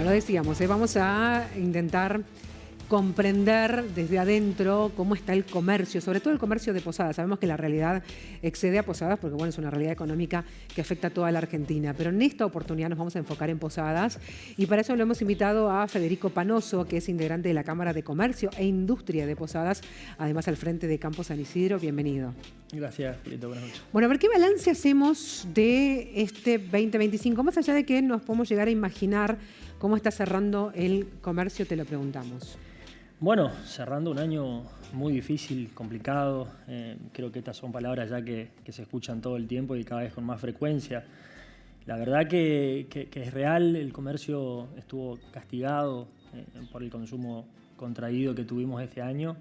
Bueno, lo decíamos, vamos a intentar comprender desde adentro cómo está el comercio, sobre todo el comercio de Posadas. Sabemos que la realidad excede a Posadas porque bueno, es una realidad económica que afecta a toda la Argentina, pero en esta oportunidad nos vamos a enfocar en Posadas y para eso lo hemos invitado a Federico Panoso, que es integrante de la Cámara de Comercio e Industria de Posadas, además al frente de Campo San Isidro. Bienvenido. Gracias, Julito. Buenas noches. Bueno, a ver, ¿qué balance hacemos de este 2025? Más allá de que nos podemos llegar a imaginar cómo está cerrando el comercio, te lo preguntamos. Bueno, cerrando un año muy difícil, complicado. Creo que estas son palabras ya que se escuchan todo el tiempo y cada vez con más frecuencia. La verdad que es real, el comercio estuvo castigado por el consumo contraído que tuvimos este año.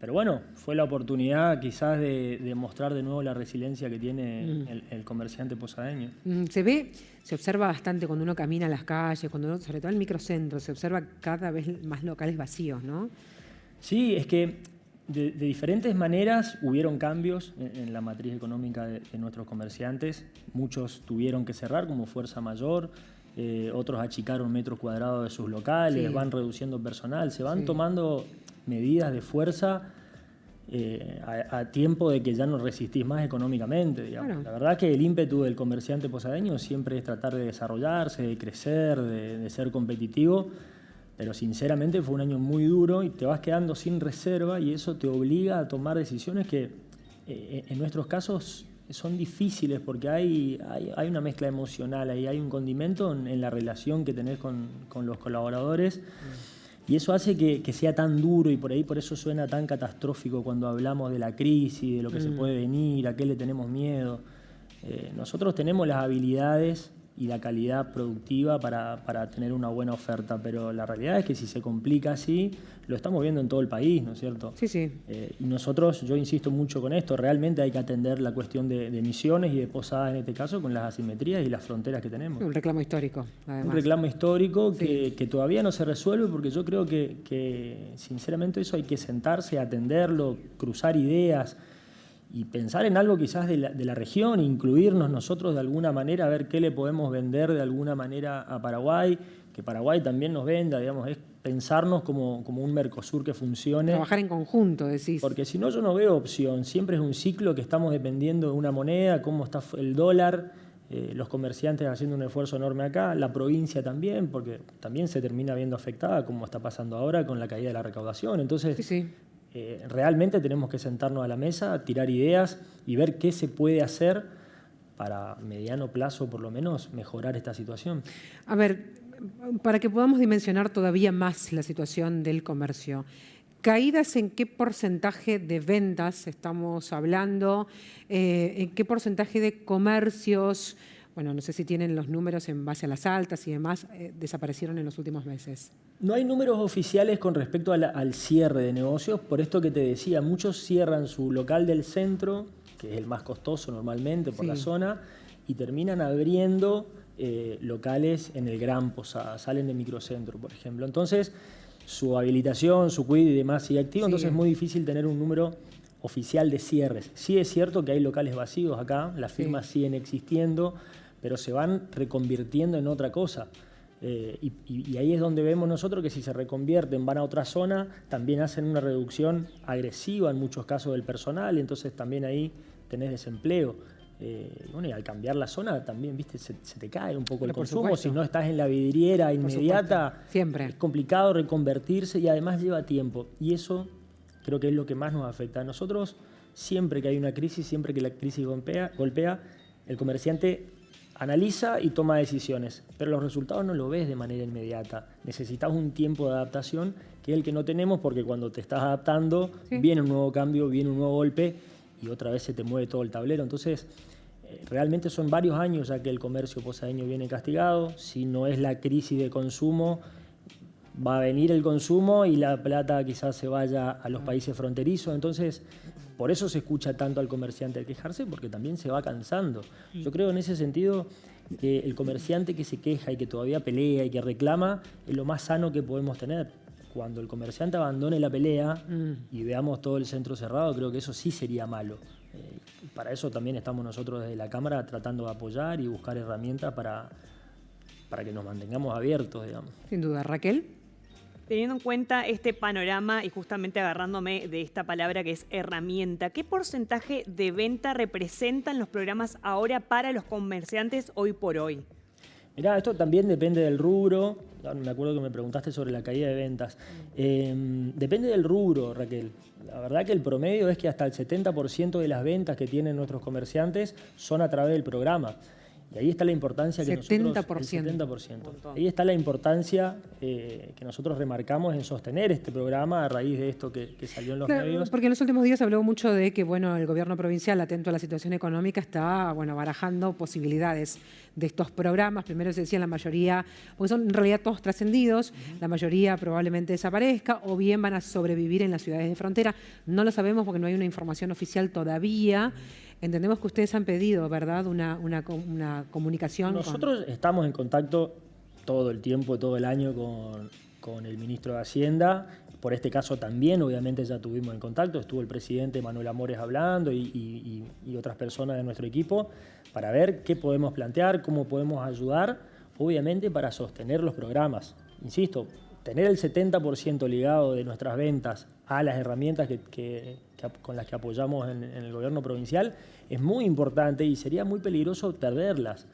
Pero bueno, fue la oportunidad quizás de mostrar de nuevo la resiliencia que tiene el comerciante posadeño. Se observa bastante cuando uno camina a las calles, cuando uno, sobre todo en el microcentro, se observa cada vez más locales vacíos, ¿no? Sí, es que de diferentes maneras hubieron cambios en la matriz económica de nuestros comerciantes. Muchos tuvieron que cerrar como fuerza mayor, otros achicaron metros cuadrados de sus locales, van reduciendo personal, se van tomando medidas de fuerza a tiempo de que ya no resistís más económicamente, digamos. Claro. La verdad que el ímpetu del comerciante posadeño siempre es tratar de desarrollarse, de crecer, de ser competitivo, pero sinceramente fue un año muy duro y te vas quedando sin reserva y eso te obliga a tomar decisiones que en nuestros casos son difíciles porque hay una mezcla emocional, hay un condimento en la relación que tenés con los colaboradores. Y eso hace que sea tan duro y por eso suena tan catastrófico cuando hablamos de la crisis, de lo que se puede venir, a qué le tenemos miedo. Nosotros tenemos las habilidades y la calidad productiva para tener una buena oferta, pero la realidad es que si se complica así, lo estamos viendo en todo el país, ¿no es cierto? Sí, sí. Y nosotros, yo insisto mucho con esto, realmente hay que atender la cuestión de Misiones y de Posadas en este caso con las asimetrías y las fronteras que tenemos. Un reclamo histórico, además. Un reclamo histórico que todavía no se resuelve porque yo creo que sinceramente eso hay que sentarse, atenderlo, cruzar ideas y pensar en algo quizás de la región, incluirnos nosotros de alguna manera, a ver qué le podemos vender de alguna manera a Paraguay, que Paraguay también nos venda, digamos, es pensarnos como un Mercosur que funcione. Trabajar en conjunto, decís. Porque si no, yo no veo opción, siempre es un ciclo que estamos dependiendo de una moneda, cómo está el dólar, los comerciantes haciendo un esfuerzo enorme acá, la provincia también, porque también se termina viendo afectada, como está pasando ahora con la caída de la recaudación. Entonces, realmente tenemos que sentarnos a la mesa, tirar ideas y ver qué se puede hacer para mediano plazo, por lo menos, mejorar esta situación. A ver, para que podamos dimensionar todavía más la situación del comercio, ¿caídas en qué porcentaje de ventas estamos hablando? ¿En qué porcentaje de comercios? Bueno, no sé si tienen los números en base a las altas y demás, desaparecieron en los últimos meses. No hay números oficiales con respecto al cierre de negocios, por esto que te decía, muchos cierran su local del centro, que es el más costoso normalmente por la zona, y terminan abriendo locales en el Gran Posada, salen de microcentro, por ejemplo. Entonces, su habilitación, su cuidado y demás sigue activo, entonces es muy difícil tener un número oficial de cierres. Sí es cierto que hay locales vacíos acá, las firmas siguen existiendo, pero se van reconvirtiendo en otra cosa. Y ahí es donde vemos nosotros que si se reconvierten, van a otra zona, también hacen una reducción agresiva en muchos casos del personal, entonces también ahí tenés desempleo. Bueno, y al cambiar la zona también, viste, se te cae un poco el consumo. Si no estás en la vidriera inmediata, es complicado reconvertirse y además lleva tiempo. Y eso creo que es lo que más nos afecta. A nosotros, siempre que hay una crisis, siempre que la crisis golpea, el comerciante analiza y toma decisiones, pero los resultados no los ves de manera inmediata. Necesitas un tiempo de adaptación que es el que no tenemos porque cuando te estás adaptando viene un nuevo cambio, viene un nuevo golpe y otra vez se te mueve todo el tablero. Entonces, realmente son varios años ya que el comercio posadeño viene castigado. Si no es la crisis de consumo, va a venir el consumo y la plata quizás se vaya a los países fronterizos. Entonces, por eso se escucha tanto al comerciante quejarse, porque también se va cansando. Yo creo en ese sentido que el comerciante que se queja y que todavía pelea y que reclama es lo más sano que podemos tener. Cuando el comerciante abandone la pelea y veamos todo el centro cerrado, creo que eso sí sería malo. Para eso también estamos nosotros desde la Cámara tratando de apoyar y buscar herramientas para que nos mantengamos abiertos, digamos. Sin duda. Raquel. Teniendo en cuenta este panorama y justamente agarrándome de esta palabra que es herramienta, ¿qué porcentaje de venta representan los programas ahora para los comerciantes hoy por hoy? Mirá, esto también depende del rubro. Me acuerdo que me preguntaste sobre la caída de ventas. Depende del rubro, Raquel. La verdad que el promedio es que hasta el 70% de las ventas que tienen nuestros comerciantes son a través del programa. Y ahí está la importancia que 70%. nosotros... El 70%. Ahí está la importancia que nosotros remarcamos en sostener este programa a raíz de esto que salió en los medios. Porque en los últimos días se habló mucho de que el gobierno provincial, atento a la situación económica, está barajando posibilidades de estos programas. Primero se decía la mayoría, porque son en realidad todos trascendidos, la mayoría probablemente desaparezca o bien van a sobrevivir en las ciudades de frontera. No lo sabemos porque no hay una información oficial todavía. Entendemos que ustedes han pedido, ¿verdad?, una comunicación. Nosotros estamos en contacto todo el tiempo, todo el año con el ministro de Hacienda. Por este caso también, obviamente, ya tuvimos en contacto. Estuvo el presidente Manuel Amores hablando y otras personas de nuestro equipo para ver qué podemos plantear, cómo podemos ayudar, obviamente, para sostener los programas. Insisto, tener el 70% ligado de nuestras ventas a las herramientas con las que apoyamos en el gobierno provincial es muy importante y sería muy peligroso perderlas.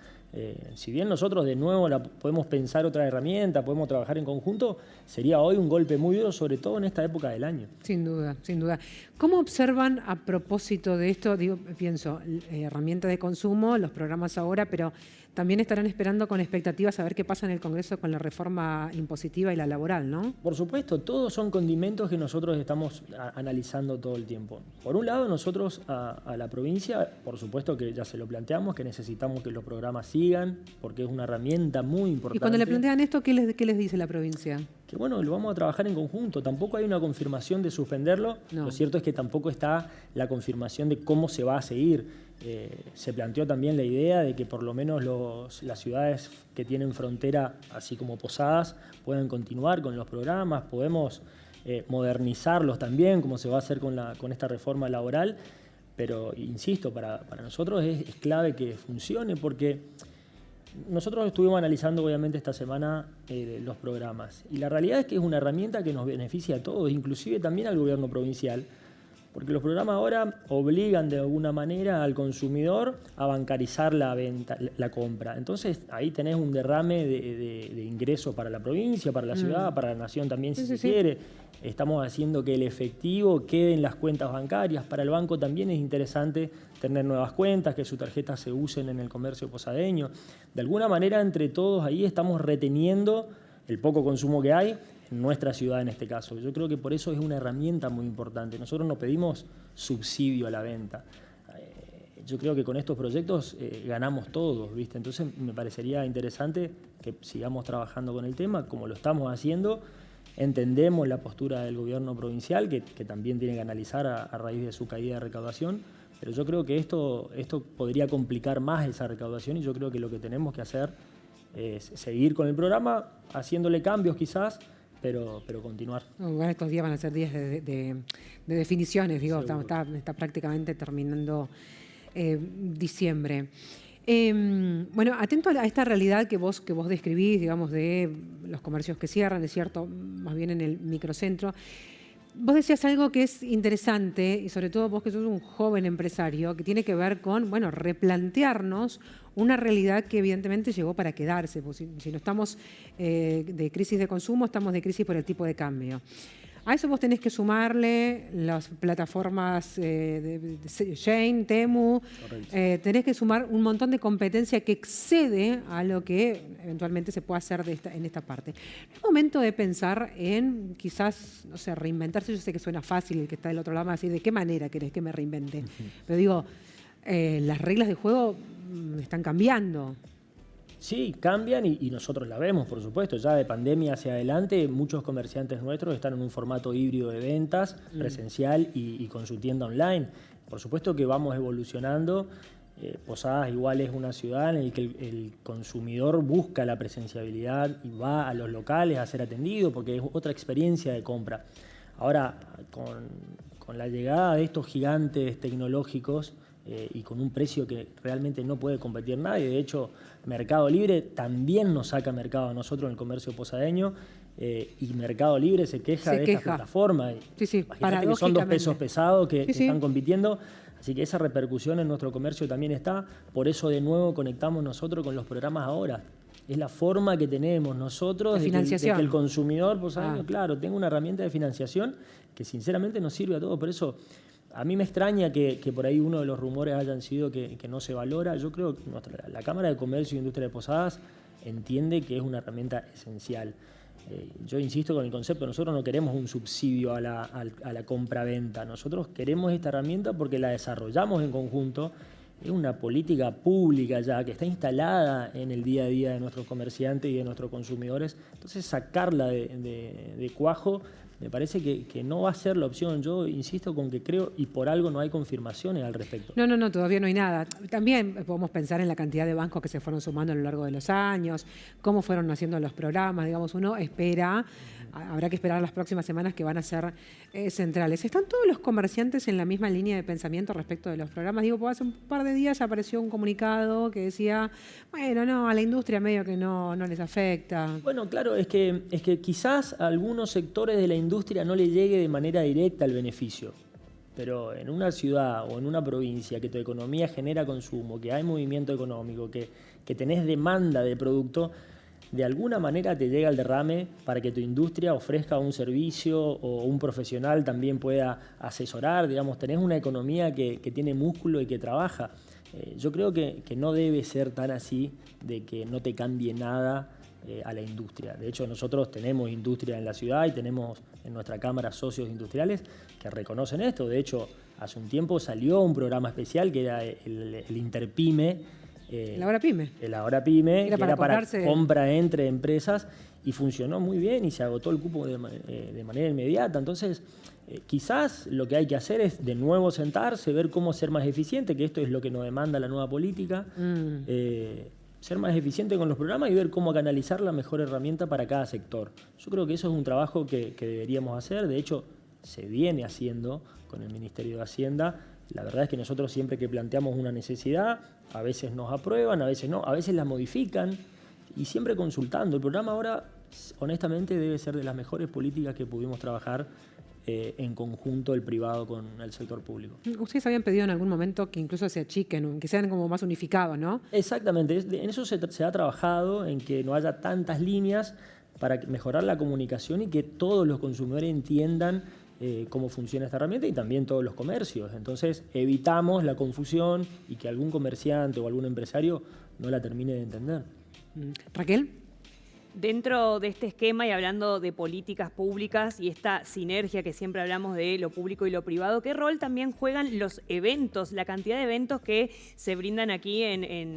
Si bien nosotros de nuevo podemos pensar otra herramienta, podemos trabajar en conjunto, sería hoy un golpe muy duro, sobre todo en esta época del año. Sin duda, sin duda. ¿Cómo observan a propósito de esto? Pienso, herramientas de consumo, los programas ahora, pero también estarán esperando con expectativas a ver qué pasa en el Congreso con la reforma impositiva y la laboral, ¿no? Por supuesto, todos son condimentos que nosotros estamos analizando todo el tiempo. Por un lado, nosotros a la provincia, por supuesto que ya se lo planteamos, que necesitamos que los programas sigan, porque es una herramienta muy importante. Y cuando le plantean esto, ¿qué les dice la provincia? Que lo vamos a trabajar en conjunto. Tampoco hay una confirmación de suspenderlo. No. Lo cierto es que tampoco está la confirmación de cómo se va a seguir. Se planteó también la idea de que por lo menos las ciudades que tienen frontera, así como Posadas, puedan continuar con los programas. Podemos modernizarlos también, como se va a hacer con esta reforma laboral. Pero, insisto, para nosotros es clave que funcione porque nosotros estuvimos analizando obviamente esta semana los programas y la realidad es que es una herramienta que nos beneficia a todos, inclusive también al gobierno provincial, porque los programas ahora obligan de alguna manera al consumidor a bancarizar la venta, la compra. Entonces ahí tenés un derrame de ingresos para la provincia, para la ciudad, para la nación también si se quiere. Estamos haciendo que el efectivo quede en las cuentas bancarias. Para el banco también es interesante tener nuevas cuentas, que sus tarjetas se usen en el comercio posadeño. De alguna manera, entre todos ahí estamos reteniendo el poco consumo que hay en nuestra ciudad en este caso. Yo creo que por eso es una herramienta muy importante. Nosotros no pedimos subsidio a la venta. Yo creo que con estos proyectos ganamos todos, ¿viste? Entonces me parecería interesante que sigamos trabajando con el tema, como lo estamos haciendo. Entendemos la postura del gobierno provincial, que también tiene que analizar a raíz de su caída de recaudación, pero yo creo que esto podría complicar más esa recaudación y yo creo que lo que tenemos que hacer es seguir con el programa, haciéndole cambios quizás, pero continuar. Bueno, estos días van a ser días de definiciones, digo, está prácticamente terminando diciembre. Atento a esta realidad que vos describís, digamos, de los comercios que cierran, es cierto, más bien en el microcentro. Vos decías algo que es interesante, y sobre todo vos que sos un joven empresario, que tiene que ver con, replantearnos una realidad que evidentemente llegó para quedarse. Pues si no estamos de crisis de consumo, estamos de crisis por el tipo de cambio. A eso vos tenés que sumarle las plataformas de Shein, Temu, tenés que sumar un montón de competencia que excede a lo que eventualmente se puede hacer en esta parte. Es momento de pensar en quizás, reinventarse. Yo sé que suena fácil, el que está del otro lado va a decir, ¿de qué manera querés que me reinvente? Pero digo, las reglas de juego están cambiando. Sí, cambian y nosotros la vemos, por supuesto. Ya de pandemia hacia adelante, muchos comerciantes nuestros están en un formato híbrido de ventas, presencial y con su tienda online. Por supuesto que vamos evolucionando. Posadas igual es una ciudad en la que el consumidor busca la presenciabilidad y va a los locales a ser atendido porque es otra experiencia de compra. Ahora, con la llegada de estos gigantes tecnológicos, y con un precio que realmente no puede competir nadie. De hecho, Mercado Libre también nos saca mercado a nosotros en el comercio posadeño, y Mercado Libre se queja de esta plataforma. Sí, imagínate que son 2 pesos pesados que sí. están compitiendo. Así que esa repercusión en nuestro comercio también está. Por eso de nuevo conectamos nosotros con los programas ahora. Es la forma que tenemos nosotros de que el consumidor posadaño, claro, tenga una herramienta de financiación que sinceramente nos sirve a todos. Por eso a mí me extraña que por ahí uno de los rumores hayan sido que no se valora. Yo creo que la Cámara de Comercio e Industria de Posadas entiende que es una herramienta esencial. Yo insisto con el concepto, nosotros no queremos un subsidio a la compra-venta, nosotros queremos esta herramienta porque la desarrollamos en conjunto, es una política pública ya que está instalada en el día a día de nuestros comerciantes y de nuestros consumidores, entonces sacarla de cuajo me parece que no va a ser la opción. Yo insisto con que creo, y por algo no hay confirmaciones al respecto. No, todavía no hay nada. También podemos pensar en la cantidad de bancos que se fueron sumando a lo largo de los años, cómo fueron haciendo los programas. Digamos, uno espera, habrá que esperar las próximas semanas que van a ser centrales. ¿Están todos los comerciantes en la misma línea de pensamiento respecto de los programas? Digo, hace un par de días apareció un comunicado que decía, bueno, no, a la industria medio que no les afecta. Bueno, claro, es que quizás a algunos sectores de la industria no le llegue de manera directa el beneficio. Pero en una ciudad o en una provincia que tu economía genera consumo, que hay movimiento económico, que tenés demanda de producto, de alguna manera te llega el derrame para que tu industria ofrezca un servicio o un profesional también pueda asesorar. Digamos, tenés una economía que tiene músculo y que trabaja. Yo creo que no debe ser tan así de que no te cambie nada a la industria. De hecho, nosotros tenemos industria en la ciudad y tenemos en nuestra Cámara socios industriales que reconocen esto. De hecho, hace un tiempo salió un programa especial que era el Interpyme. La Hora Pyme. La Hora Pyme, era que era para comprarse... compra entre empresas, y funcionó muy bien y se agotó el cupo de manera inmediata. Entonces, quizás lo que hay que hacer es de nuevo sentarse, ver cómo ser más eficiente, que esto es lo que nos demanda la nueva política. Ser más eficiente con los programas y ver cómo canalizar la mejor herramienta para cada sector. Yo creo que eso es un trabajo que deberíamos hacer. De hecho, se viene haciendo con el Ministerio de Hacienda. La verdad es que nosotros siempre que planteamos una necesidad, a veces nos aprueban, a veces no, a veces la modifican, y siempre consultando. El programa ahora, honestamente, debe ser de las mejores políticas que pudimos trabajar en conjunto el privado con el sector público. Ustedes habían pedido en algún momento que incluso se achiquen, que sean como más unificados, ¿no? Exactamente, en eso se ha trabajado, en que no haya tantas líneas para mejorar la comunicación y que todos los consumidores entiendan cómo funciona esta herramienta y también todos los comercios. Entonces evitamos la confusión y que algún comerciante o algún empresario no la termine de entender. Raquel. Dentro de este esquema y hablando de políticas públicas y esta sinergia que siempre hablamos de lo público y lo privado, ¿qué rol también juegan los eventos, la cantidad de eventos que se brindan aquí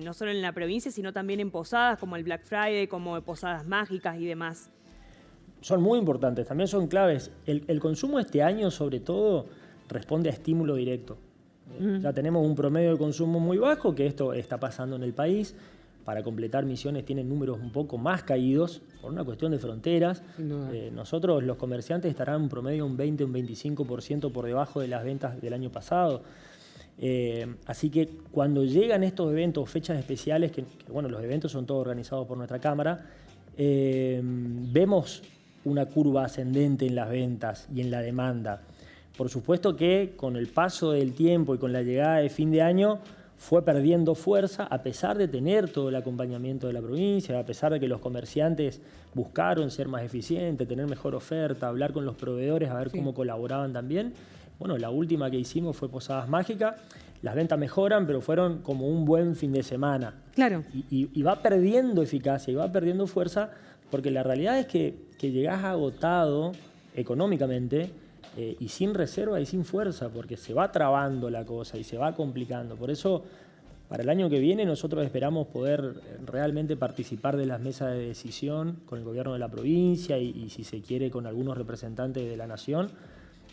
no solo en la provincia, sino también en Posadas, como el Black Friday, como Posadas Mágicas y demás? Son muy importantes, también son claves. El consumo este año, sobre todo, responde a estímulo directo. Ya tenemos un promedio de consumo muy bajo, que esto está pasando en el país. Para completar Misiones tienen números un poco más caídos por una cuestión de fronteras. Nosotros, los comerciantes, estarán un promedio un 20, un 25% por debajo de las ventas del año pasado. Así que cuando llegan estos eventos, fechas especiales, que bueno, los eventos son todos organizados por nuestra Cámara, vemos una curva ascendente en las ventas y en la demanda. Por supuesto que con el paso del tiempo y con la llegada de fin de año, fue perdiendo fuerza a pesar de tener todo el acompañamiento de la provincia, a pesar de que los comerciantes buscaron ser más eficientes, tener mejor oferta, hablar con los proveedores, a ver cómo colaboraban también. Bueno, la última que hicimos fue Posadas Mágicas. Las ventas mejoran, pero fueron como un buen fin de semana. Claro. Y va perdiendo eficacia y va perdiendo fuerza, porque la realidad es que llegás agotado económicamente, y sin reserva y sin fuerza, porque se va trabando la cosa y se va complicando. Por eso, para el año que viene, nosotros esperamos poder realmente participar de las mesas de decisión con el gobierno de la provincia y si se quiere, con algunos representantes de la nación,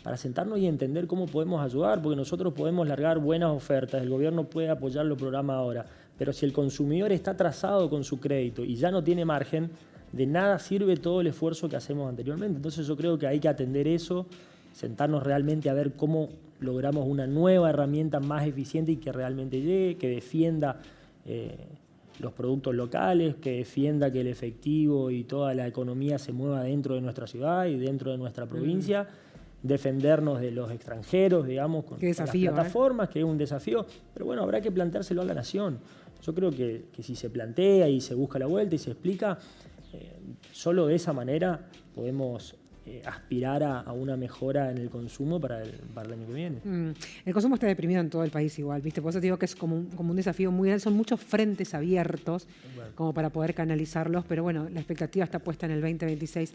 para sentarnos y entender cómo podemos ayudar, porque nosotros podemos largar buenas ofertas, el gobierno puede apoyar los programas ahora, pero si el consumidor está atrasado con su crédito y ya no tiene margen, de nada sirve todo el esfuerzo que hacemos anteriormente. Entonces yo creo que hay que atender eso, sentarnos realmente a ver cómo logramos una nueva herramienta más eficiente y que realmente llegue, que defienda los productos locales, que defienda que el efectivo y toda la economía se mueva dentro de nuestra ciudad y dentro de nuestra provincia, defendernos de los extranjeros, digamos, con las plataformas, que es un desafío, pero bueno, habrá que planteárselo a la nación. Yo creo que si se plantea y se busca la vuelta y se explica, solo de esa manera podemos aspirar a una mejora en el consumo para el año que viene. El consumo está deprimido en todo el país igual, ¿viste? Por eso te digo que es como un desafío muy grande. Son muchos frentes abiertos como para poder canalizarlos, pero bueno, la expectativa está puesta en el 2026.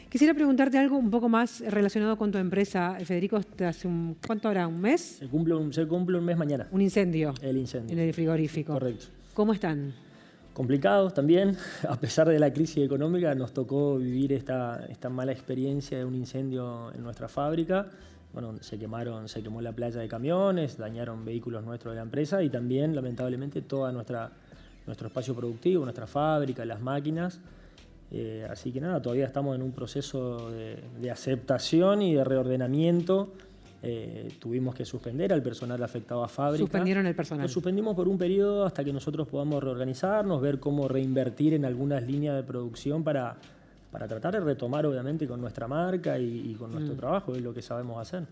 Quisiera preguntarte algo un poco más relacionado con tu empresa, Federico. Hace ¿cuánto hará? ¿Un mes? Se cumple un mes mañana. Un incendio. El incendio. En el frigorífico. Correcto. ¿Cómo están? Complicados también, a pesar de la crisis económica, nos tocó vivir esta mala experiencia de un incendio en nuestra fábrica. Bueno, se quemó la playa de camiones, dañaron vehículos nuestros de la empresa y también, lamentablemente, todo nuestro espacio productivo, nuestra fábrica, las máquinas. Así que nada, todavía estamos en un proceso de aceptación y de reordenamiento. Tuvimos que suspender al personal afectado a fábrica. ¿Suspendieron el personal? Lo suspendimos por un periodo hasta que nosotros podamos reorganizarnos, ver cómo reinvertir en algunas líneas de producción para tratar de retomar, obviamente, con nuestra marca y con nuestro trabajo, es lo que sabemos hacer.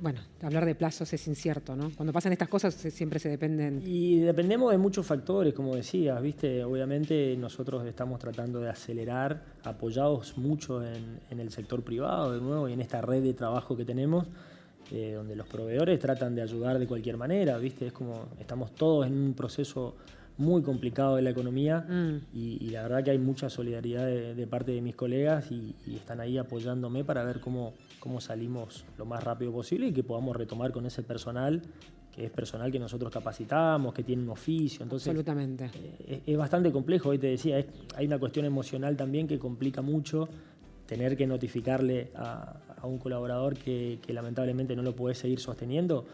Bueno, hablar de plazos es incierto, ¿no? Cuando pasan estas cosas siempre se dependen. Y dependemos de muchos factores, como decías, ¿viste? Obviamente nosotros estamos tratando de acelerar, apoyados mucho en el sector privado, de nuevo, y en esta red de trabajo que tenemos, donde los proveedores tratan de ayudar de cualquier manera, ¿viste? Es como estamos todos en un proceso muy complicado de la economía y la verdad que hay mucha solidaridad de parte de mis colegas y están ahí apoyándome para ver cómo salimos lo más rápido posible y que podamos retomar con ese personal, que es personal que nosotros capacitamos, que tiene un oficio. Entonces, absolutamente. Es bastante complejo, hoy te decía, hay una cuestión emocional también que complica mucho tener que notificarle a un colaborador que lamentablemente no lo puede seguir sosteniendo.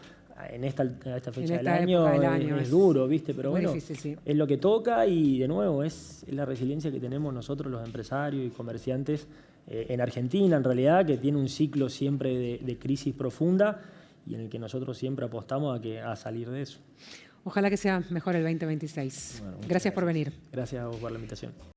En esta fecha del año es duro, ¿viste? Pero bueno, difícil, sí. Es lo que toca y de nuevo es la resiliencia que tenemos nosotros los empresarios y comerciantes en Argentina, en realidad, que tiene un ciclo siempre de crisis profunda y en el que nosotros siempre apostamos a salir de eso. Ojalá que sea mejor el 2026. Bueno, gracias por venir. Gracias a vos por la invitación.